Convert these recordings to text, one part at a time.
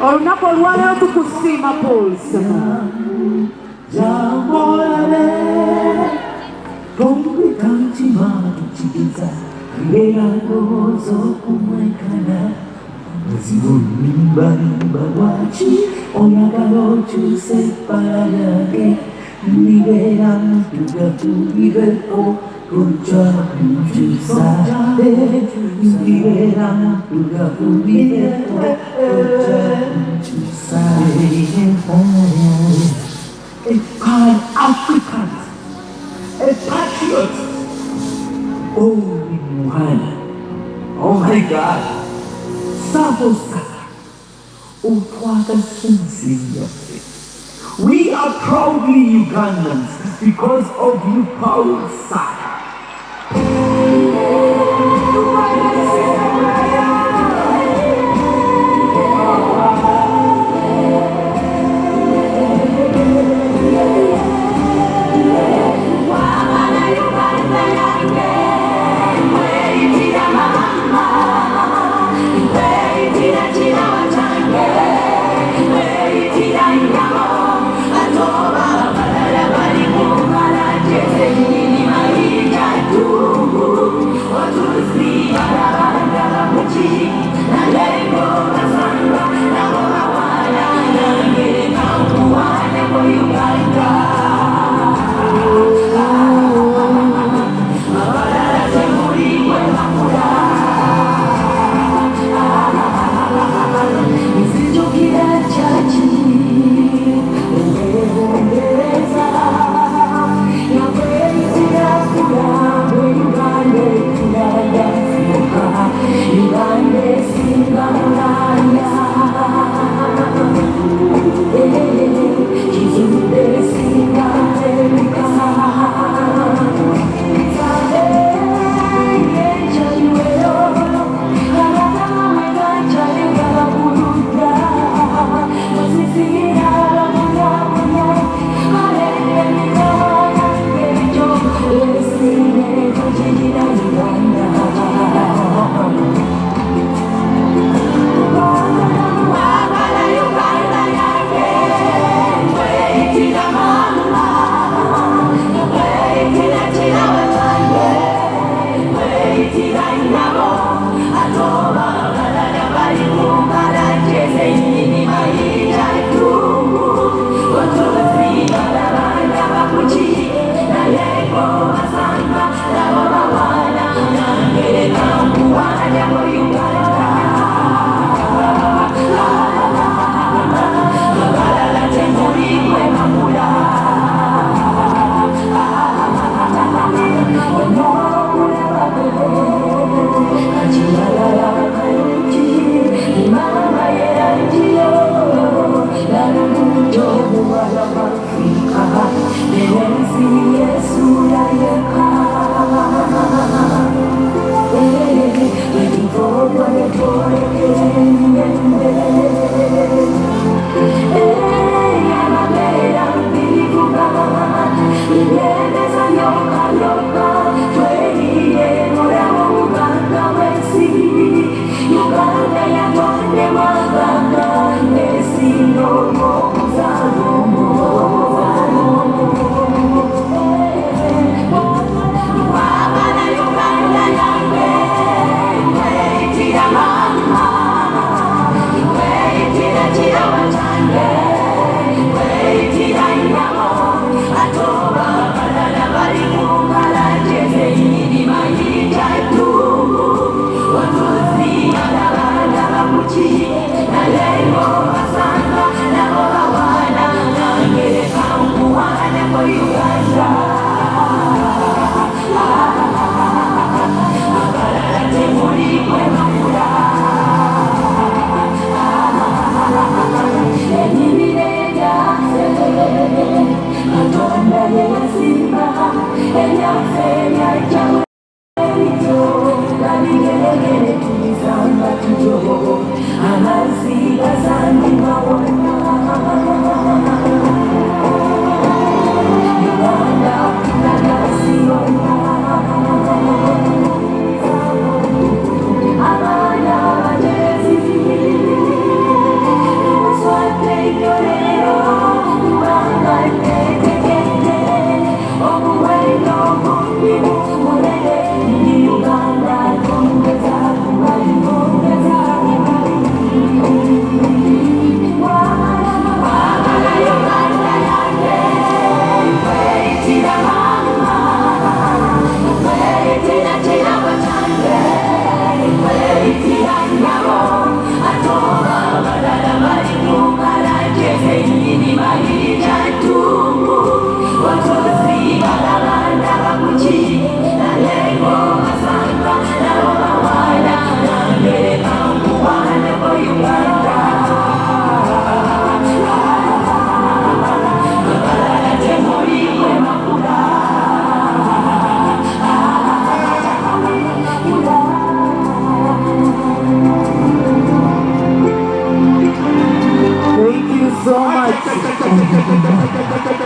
olunaku olwaleero tukusiima pulse jambolale tombikantima tukigiza era ndowooza okumwekana ezibonimbalimba lwaki oyagala okyuse ebbala lyange nibeera muddugavubireho Roja Pujusa, Nibera Muddugavubireho Roja Pujusa. A Pan-African, a patriot, all in one. Oh my God, Sabosa, Utwaga Sinsinga. We are proudly Ugandans because of you, Paul Saka. Atoba balala bali kumala jese ni mai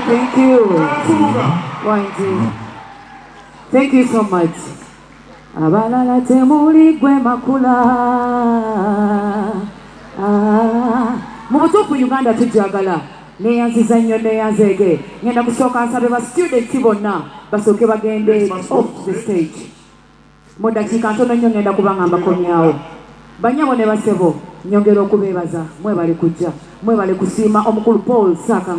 Thank you. Wayinzi. Thank you so much. Abalala temuli gwe makula. Mu butuufu Uganda tujagala. Neyanziza nnyo neyanzeege. Ngenda kusooka nsabe ba students bonna basooke bagende off the stage. Mu dakiika ntono nnyo ngenda kubanga mbakomyawo. Bannyabo ne basebo nyongera okubeebaza mwebale kujja mwebale kusiima omukulu Paul Saka.